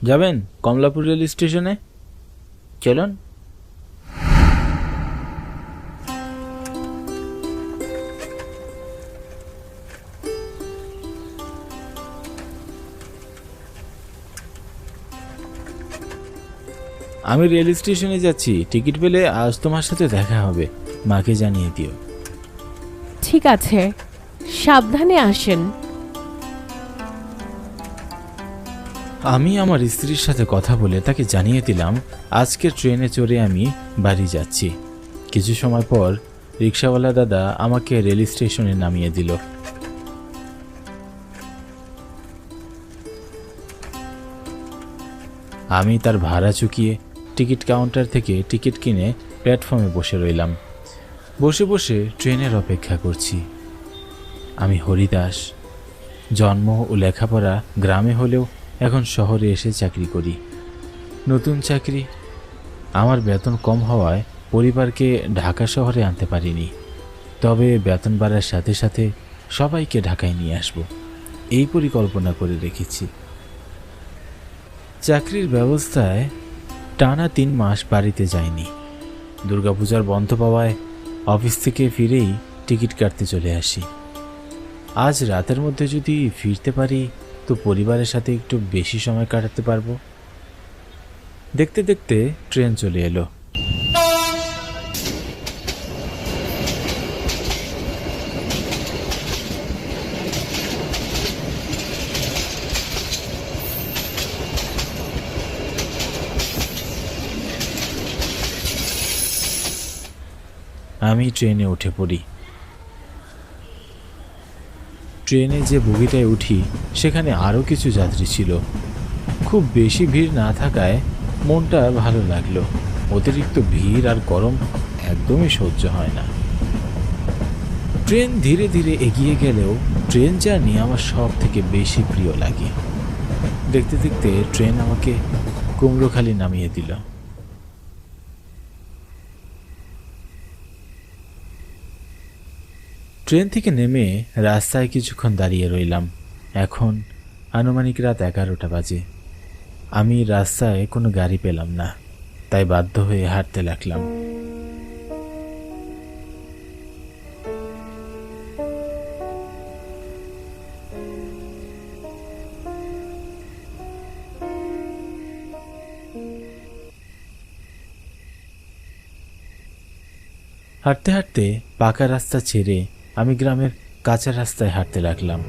যাবেন কমলাপুর রেল স্টেশনে? চলুন। আমি রেল স্টেশনে যাচ্ছি, টিকিট পেলে আজ তোমার সাথে দেখা হবে, মাকে জানিয়ে দিও। ঠিক আছে, সাবধানে আসেন। আমি আমার স্ত্রীর সাথে কথা বলে তাকে জানিয়ে দিলাম আজকের ট্রেনে চড়ে আমি বাড়ি যাচ্ছি। কিছু সময় পর রিক্সাওয়ালা দাদা আমাকে রেল স্টেশনে নামিয়ে দিল। আমি তার ভাড়া চুকিয়ে টিকিট কাউন্টার থেকে টিকিট কিনে প্ল্যাটফর্মে বসে রইলাম। বসে বসে ট্রেনের অপেক্ষা করছি। আমি হরিদাস, জন্ম ও লেখাপড়া গ্রামে হলেও এখন শহরে এসে চাকরি করি। নতুন চাকরি, আমার বেতন কম হওয়ায় পরিবারকে ঢাকা শহরে আনতে পারিনি। তবে বেতন বাড়ার সাথে সাথে সবাইকে ঢাকায় নিয়ে আসব, এই পরিকল্পনা করে রেখেছি। চাকরির ব্যবস্থায় টানা 3 মাস বাড়িতে যাইনি। দুর্গাপূজার বন্ধ পাওয়ায় অফিস থেকে ফিরেই টিকিট কাটতে চলে আসি। আজ রাতের মধ্যে যদি ফিরতে পারি তো পরিবারের সাথে একটু বেশি সময় কাটাতে পারবো। দেখতে দেখতে ট্রেন চলে এলো। আমি ট্রেনে উঠে পড়ি। ট্রেনে যে বগিটায় উঠি সেখানে আরও কিছু যাত্রী ছিল। খুব বেশি ভিড় না থাকায় মনটা ভালো লাগলো। অতিরিক্ত ভিড় আর গরম একদমই সহ্য হয় না। ট্রেন ধীরে ধীরে এগিয়ে গেলেও ট্রেন জার্নি আমার সব থেকে বেশি প্রিয় লাগে। দেখতে দেখতে ট্রেন আমাকে কুমড়োখালি নামিয়ে দিল। ট্রেন থেকে নেমে রাস্তায় কিছুক্ষণ দাঁড়িয়ে রইলাম। এখন আনুমানিক রাত 11টা বাজে। আমি রাস্তায় কোনো গাড়ি পেলাম না, তাই বাধ্য হয়ে হাঁটতে লাগলাম। হাঁটতে হাঁটতে পাকা রাস্তা ছেড়ে আমি গ্রামের কাঁচা রাস্তায় হাঁটতে লাগলাম।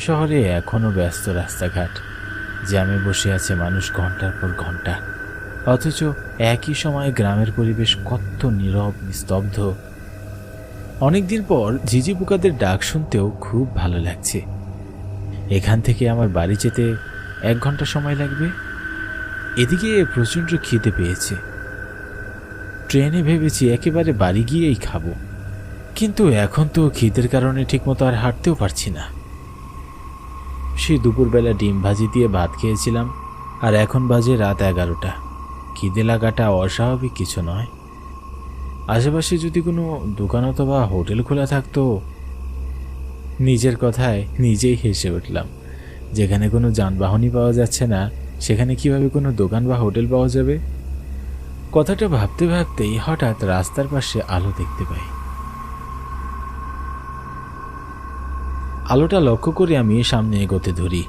শহরে এখনও ব্যস্ত রাস্তাঘাট, জ্যামে বসে আছে মানুষ ঘন্টার পর ঘন্টা, অথচ একই সময়ে গ্রামের পরিবেশ কত নীরব নিস্তব্ধ। অনেকদিন পর ঝিঝি পোকাদের ডাক শুনতেও খুব ভালো লাগছে। এখান থেকে আমার বাড়ি যেতে 1 ঘন্টা সময় লাগবে। এদিকে প্রচণ্ড খিদে পেয়েছে। ট্রেনে ভেবেছি একেবারে বাড়ি গিয়েই খাবো, কিন্তু এখন তো খিদের কারণে ঠিকমতো আর হাঁটতেও পারছি না। সেই দুপুরবেলা ডিম ভাজি দিয়ে ভাত খেয়েছিলাম, আর এখন বাজে রাত 11টা। খিদে লাগাটা অস্বাভাবিক কিছু নয়। আশেপাশে যদি কোনো দোকান অথবা হোটেল খোলা থাকতো। নিজের কথায় নিজেই হেসে উঠলাম। যেখানে কোনো যানবাহনই পাওয়া যাচ্ছে না সেখানে কিভাবে কোনো দোকান বা হোটেল পাওয়া যাবে? কথাটা ভাবতে ভাবতেই হঠাৎ রাস্তার পাশে আলো দেখতে পাই। আলোটা লক্ষ্য করে আমি সামনে এগোতে ধরি।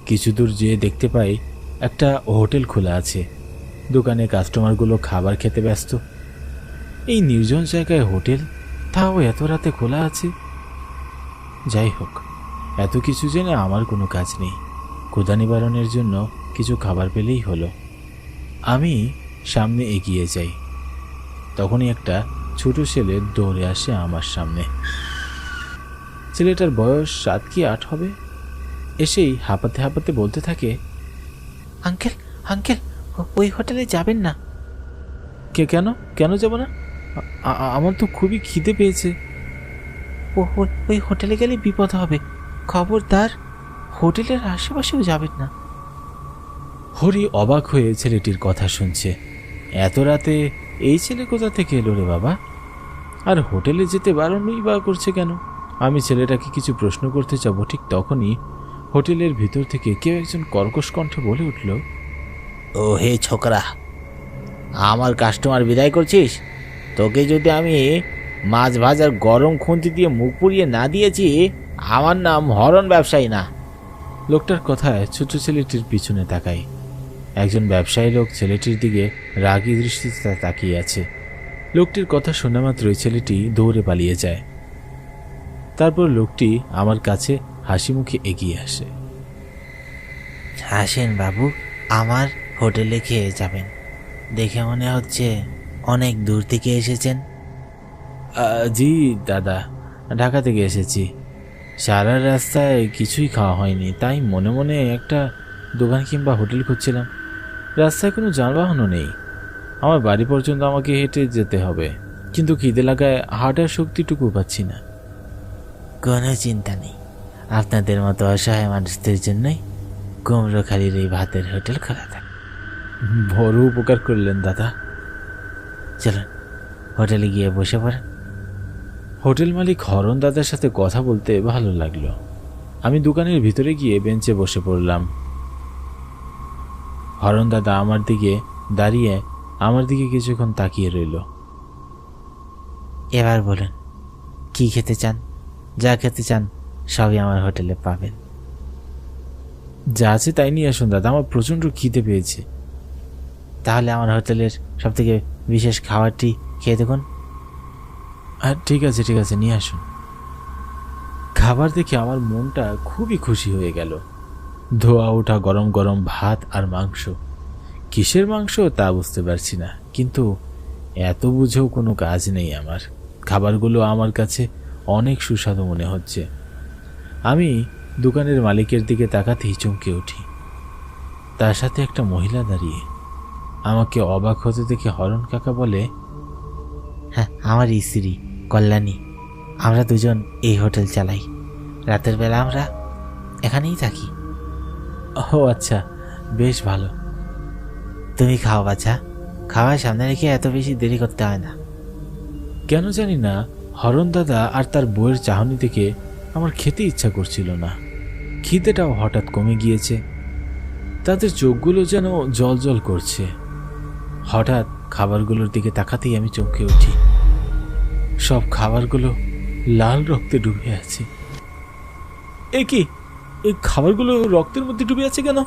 কিছু দূর যেয়ে দেখতে পাই একটা হোটেল খোলা আছে। দোকানে কাস্টমারগুলো খাবার খেতে ব্যস্ত। এই নির্জন জায়গায় হোটেল, তাও এত রাতে খোলা আছে। যাই হোক, এত কিছু জেনে আমার কোনো কাজ নেই। ক্ষুধা নিবারণের জন্য কিছু খাবার পেলেই হলো। আমি সামনে এগিয়ে যাই। তখনই একটা ছোট ছেলে দৌড়ে আসে আমার সামনে। ছেলেটার বয়স 7 কি 8 হবে। এসেই হাঁপাতে হাঁপাতে বলতে থাকে, আঙ্কেল আঙ্কেল, ওই হোটেলে যাবেন না। কেন কেন যাব না? আমার তো খুবই খিদে পেয়েছে। ওই হোটেলে গেলে বিপদ হবে, খবরদার হোটেলের আশেপাশেও যাবেন না। হরি অবাক হয়ে ছেলেটির কথা শুনছে। এত রাতে এই ছেলে কোথা থেকে এলো রে বাবা? আর হোটেলে যেতে বারণই বা করছে কেন? আমি ছেলেটাকে কিছু প্রশ্ন করতে যাব, ঠিক তখনই হোটেলের ভিতর থেকে কেউ একজন কর্কশ কণ্ঠে বলে উঠল, ও হে ছোকরা, আমার কাস্টমার বিদায় করছিস? তোকে যদি আমি মাছ ভাজার গরম খুন্তি দিয়ে মুখ পুড়িয়ে না দিয়েছি, আমার নাম হরণ ব্যবসায়ী না। লোকটার কথায় ছোট ছেলেটির পিছনে তাকাই। একজন ব্যবসায়ী লোক ছেলেটির দিকে রাগী দৃষ্টিতে তাকিয়ে আছে। লোকটির কথা শোনা মাত্রই ছেলেটি দৌড়ে পালিয়ে যায়। তারপর লোকটি আমার কাছে হাসি মুখে এগিয়ে আসে। আসেন বাবু, আমার হোটেলে খেয়ে যাবেন। দেখে মনে হচ্ছে অনেক দূর থেকে এসেছেন। জি দাদা, ঢাকা থেকে এসেছি। সারা রাস্তায় কিছুই খাওয়া হয়নি, তাই মনে মনে একটা দোকান কিংবা হোটেল খুঁজছিলাম। রাস্তায় কোনো যানবাহনও নেই, আমার বাড়ি পর্যন্ত আমাকে হেঁটে যেতে হবে, কিন্তু খিদে লাগায় হাঁটার শক্তিটুকু পাচ্ছি না। কোনো চিন্তা নেই, আপনাদের মতো অসহায় মানুষদের জন্যই কুমড়োখালির এই ভাতের হোটেল খোলা থাকে। বড় উপকার করলেন দাদা। চলুন হোটেলে গিয়ে বসে পড়েন। হোটেল মালিক হরণ দাদার সাথে কথা বলতে ভালো লাগলো। আমি দোকানের ভিতরে গিয়ে বেঞ্চে বসে পড়লাম। হরণ দাদা আমার দিকে দাঁড়িয়ে আমার দিকে কিছুক্ষণ তাকিয়ে রইল। এবার বলুন, কি খেতে চান? যা খেতে চান সবই আমার হোটেলে পাবেন। যা আছে তাই নিয়ে আসুন দাদা, আমার প্রচণ্ড খিদে পেয়েছে। তাহলে আমার হোটেলের সবথেকে বিশেষ খাবারটি খেয়ে দেখুন। ঠিক আছে নিয়ে আসুন। খাবার দেখে আমার মনটা খুবই খুশি হয়ে গেল। ধোয়া ওঠা গরম গরম ভাত আর মাংস। কিসের মাংস তা বুঝতে পারছি না, কিন্তু এত বুঝেও কোনো কাজ নেই আমার। খাবারগুলো আমার কাছে অনেক সুস্বাদু মনে হচ্ছে। আমি দোকানের মালিকের দিকে তাকাতেই চমকে উঠি। তার সাথে একটা মহিলা দাঁড়িয়ে। আমাকে অবাক হতে দেখে হরণ কাকা বলে, হ্যাঁ, আমার স্ত্রী কল্যাণী। আমরা দুজন এই হোটেল চালাই। রাতের বেলা আমরা এখানেই থাকি। ও আচ্ছা, বেশ ভালো। তুমি খাও বাচ্চা, খাওয়ার সামনে রেখে এত বেশি দেরি করতে হয় না। কেন জানি না হরণ দাদা আর তার বউয়ের চাহনি থেকে আমার খেতে ইচ্ছা করছিল না। খিদেটাও হঠাৎ কমে গিয়েছে। তাদের চোখগুলো যেন জল জল করছে। হঠাৎ খাবারগুলোর দিকে তাকাতেই আমি চমকে উঠি। সব খাবারগুলো লাল রক্তে ডুবে আছে। এ কি, এই খাবারগুলো রক্তের মধ্যে ডুবে আছে কেন?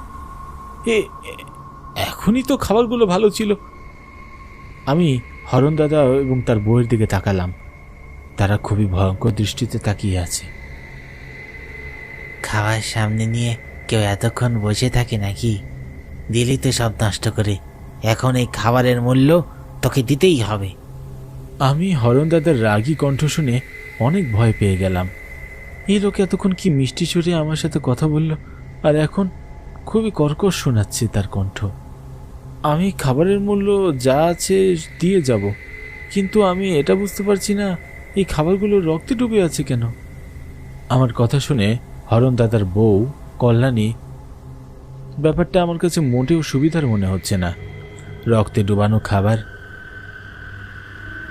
এখনই তো খাবারগুলো ভালো ছিল। আমি হরণ দাদা এবং তার বউয়ের দিকে তাকালাম। তারা খুবই ভয়ঙ্কর দৃষ্টিতে তাকিয়ে আছে। খাবার সামনে নিয়ে কেউ এতক্ষণ বসে থাকে নাকি? দিলি তো সব নষ্ট করে। এখন এই খাবারের মূল্য তোকে দিতেই হবে। আমি হরণ দাদার রাগী কণ্ঠ শুনে অনেক ভয় পেয়ে গেলাম। এই লোক এতক্ষণ কি মিষ্টি সুরে আমার সাথে কথা বলল, আর এখন খুবই কর্কশ শোনাচ্ছে তার কণ্ঠ। আমি খাবারের মূল্য যা আছে দিয়ে যাব, কিন্তু আমি এটা বুঝতে পারছি না এই খাবারগুলো রক্তে ডুবে আছে কেন। আমার কথা শুনে হরণ দাদার বউ কল্যাণী, ব্যাপারটা আমার কাছে মোটেও সুবিধার মনে হচ্ছে না। রক্তে ডুবানো খাবার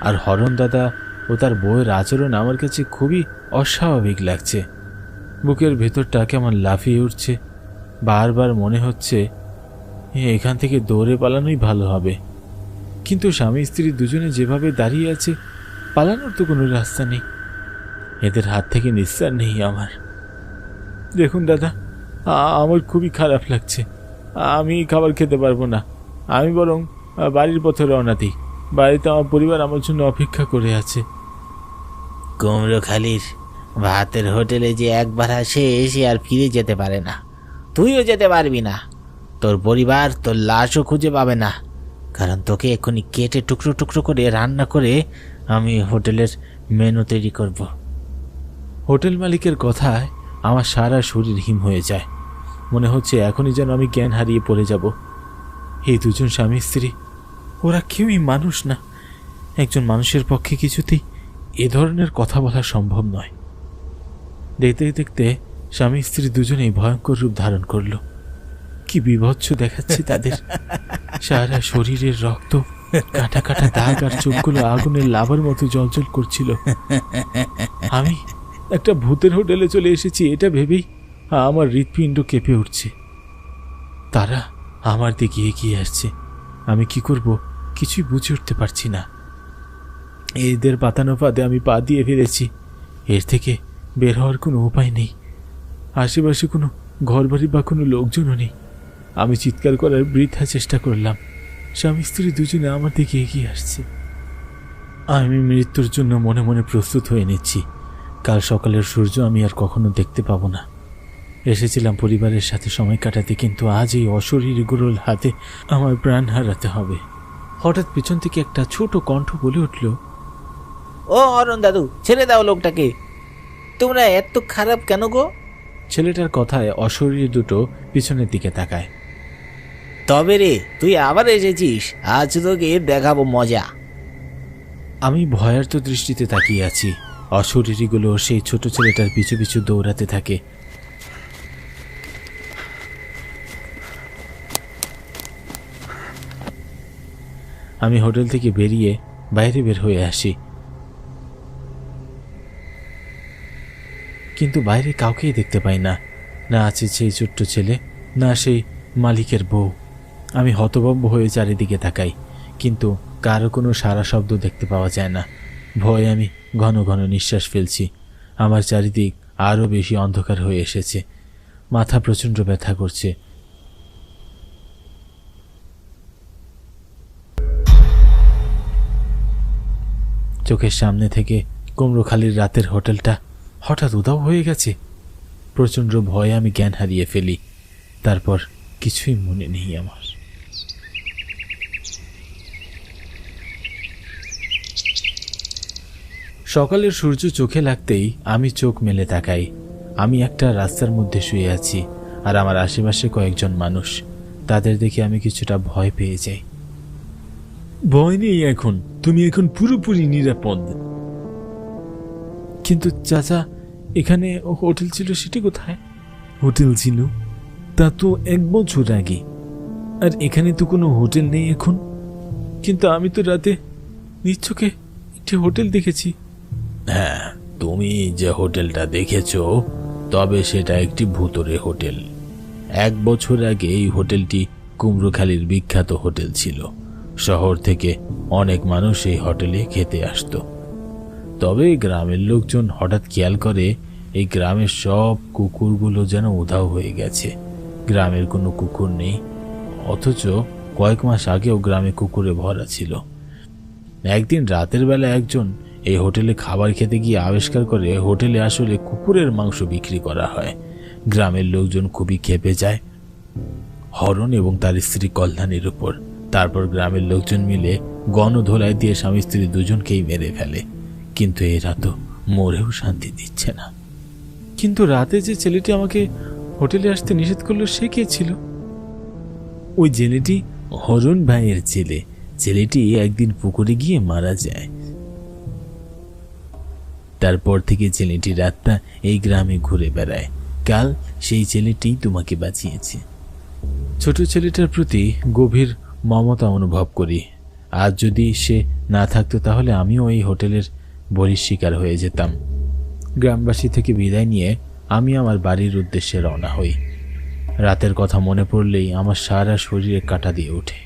আর হরণ দাদা ও তার বউয়ের আচরণ আমার কাছে খুবই অস্বাভাবিক লাগছে। বুকের ভেতরটা কেমন লাফিয়ে উঠছে। বারবার মনে হচ্ছে এখান থেকে দৌড়ে পালানোই ভালো হবে, কিন্তু স্বামী স্ত্রী দুজনে যেভাবে দাঁড়িয়ে আছে, পালানোর তো কোনো রাস্তা নেই। এদের হাত থেকে নিস্তার নেই আমার। দেখুন দাদা, আমার খুবই খারাপ লাগছে। আমি খাবার খেতে পারবো না। আমি বরং বাড়ির পথে রওনা দিই। বাড়িতে আমার পরিবার আমার জন্য অপেক্ষা করে আছে। কুমড়োখালির ভাতের হোটেলে যে একবার আসে এসে আর ফিরে যেতে পারে না। তুইও যেতে পারবি না। তোর পরিবার তোর লাশও খুঁজে পাবে না, কারণ তোকে এক্ষুনি কেটে টুকরো টুকরো করে রান্না করে আমি হোটেলের মেনু তৈরি করব। হোটেল মালিকের কথায় আমার সারা শরীর হিম হয়ে যায়। মনে হচ্ছে এখনই যেন আমি জ্ঞান হারিয়ে পড়ে যাব। এই দুজন স্বামী স্ত্রী, ওরা কেউই মানুষ না। একজন মানুষের পক্ষে কিছুতেই এ ধরনের কথা বলা সম্ভব নয়। দেখতে দেখতে স্বামী স্ত্রী দুজনেই ভয়ঙ্কর রূপ ধারণ করলো। কি বিভৎস দেখাচ্ছে তাদের। সারা শরীরের রক্ত, কাটা কাটা দাগ, আর চোখগুলো আগুনের লাভার মতো জ্বলজ্বল করছিল। আমি একটা ভূতের হোটেলে চলে এসেছি এটা ভেবেই আমার হৃৎপিণ্ড কেঁপে উঠছে। তারা আমার দিকে এগিয়ে আসছে। আমি কি করব কিছুই বুঝে উঠতে পারছি না। এদের পাতানো ফাঁদে আমি পা দিয়ে ফেলেছি। এর থেকে বের হওয়ার কোনো উপায় নেই। আশেপাশে কোনো ঘরবাড়ি বা কোনো লোকজনও নেই। আমি চিৎকার করার বৃথা চেষ্টা করলাম। স্বামী স্ত্রী দুজনে আমার দিকে এগিয়ে আসছে। আমি মৃত্যুর জন্য মনে মনে প্রস্তুত হয়ে নিচ্ছি। কাল সকালের সূর্য আমি আর কখনো দেখতে পাবো না। এসেছিলাম পরিবারের সাথে সময় কাটাতে, কিন্তু আজ এই অশরীরগুলোর হাতে আমার প্রাণ হারাতে হবে। হঠাৎ পিছন থেকে একটা ছোট কণ্ঠ বলে উঠল, ও অরুণ দাদু, ছেড়ে দাও লোকটাকে। তোমরা এত খারাপ কেন গো? ছেলেটার কথায় অশরীর দুটো পিছনের দিকে তাকায়। তবে রে, তুই আবার এসেছিস, আজ তোকে দেখাবো মজা। আমি ভয়ার্ত দৃষ্টিতে তাকিয়ে আছি। অশরীরীগুলো সেই ছোট ছেলেটার পিছু পিছু দৌড়াতে থাকে। আমি হোটেল থেকে বেরিয়ে বাইরে বের হয়ে আসি, কিন্তু বাইরে কাউকেই দেখতে পাই না। না আছে সেই ছোট্ট ছেলে, না সেই মালিকের বউ। আমি হতভম্ব হয়ে চারিদিকে তাকাই, কিন্তু কারো কোনো সারা শব্দ দেখতে পাওয়া যায় না। ভয়ে আমি ঘন ঘন নিঃশ্বাস ফেলছি। আমার চারিদিক আরও বেশি অন্ধকার হয়ে এসেছে। মাথা প্রচণ্ড ব্যথা করছে। চোখের সামনে থেকে কুমড়োখালির রাতের হোটেলটা হঠাৎ উধাও হয়ে গেছে। প্রচণ্ড ভয়ে আমি জ্ঞান হারিয়ে ফেলি। তারপর কিছুই মনে নেই আমার। সকালের সূর্য চোখে লাগতেই আমি চোখ মেলে তাকাই। আমি একটা রাস্তার মধ্যে শুয়ে আছি, আর আমার আশেপাশে কয়েকজন মানুষ। তাদের দেখে আমি কিছুটা ভয় পেয়ে যাই। ভয় নেই এখন, তুমি এখন পুরোপুরি নিরাপদ। কিন্তু চাচা, এখানে হোটেল ছিল, সেটি কোথায়? হোটেল ছিল তা তো 1 বছর আগে, আর এখানে তো কোনো হোটেল নেই এখন। কিন্তু আমি তো রাতে নিজ চোখে একটি হোটেল দেখেছি। হ্যাঁ, তুমি যে হোটেলটা দেখেছ, তবে সেটা একটি ভূতুড়ে হোটেল। 1 বছর আগে এই হোটেলটি কুমড়োখালির বিখ্যাত হোটেল ছিল। শহর থেকে অনেক মানুষ এই হোটেলে খেতে আসতো। তবে গ্রামের লোকজন হঠাৎ খেয়াল করে এই গ্রামের সব কুকুরগুলো যেন উধাও হয়ে গেছে। গ্রামের কোনো কুকুর নেই, অথচ কয়েক মাস আগেও গ্রামে কুকুরে ভরা ছিল। একদিন রাতের বেলা একজন এই হোটেলে খাবার খেতে গিয়ে আবিষ্কার করে হোটেলে আসলে কুকুরের মাংস বিক্রি করা হয়। গ্রামের লোকজন খুবই ক্ষেপে যায় হরণ এবং তার স্ত্রী কল্যাণীর উপর। তারপর গ্রামের লোকজন মিলে গণধোলাই দিয়ে স্বামী স্ত্রী দুজনকেই মেরে ফেলে। কিন্তু এরা তো মরেও শান্তি দিচ্ছে না। কিন্তু রাতে যে ছেলেটি আমাকে হোটেলে আসতে নিষেধ করলো, সে কে ছিল? ওই ছেলেটি হরণ ভাইয়ের ছেলে। ছেলেটি একদিন পুকুরে গিয়ে মারা যায়। তারপর থেকে ছেলেটি রাতটা এই গ্রামে ঘুরে বেড়ায়। কাল সেই ছেলেটি তোমাকে বাঁচিয়েছে। ছোট ছেলেটার প্রতি গভীর মমতা অনুভব করি। আজ যদি সে না থাকতো, তাহলে আমিও এই হোটেলের বলির শিকার হয়ে যেতাম। গ্রামবাসী থেকে বিদায় নিয়ে আমি আমার বাড়ির উদ্দেশ্যে রওনা হই। রাতের কথা মনে পড়লেই আমার সারা শরীরে কাঁটা দিয়ে ওঠে।